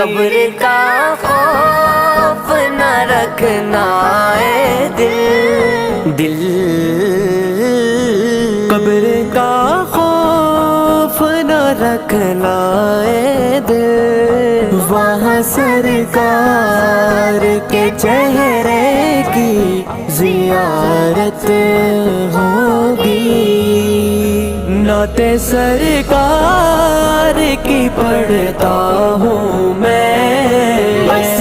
قبر کا خوف نہ رکھنا اے دل، قبر کا خوف نہ رکھنا اے دل، وہاں سرکار کے چہرے کی زیارت ہوگی، نعت سرکار کی پڑھتا ہوں میں، بس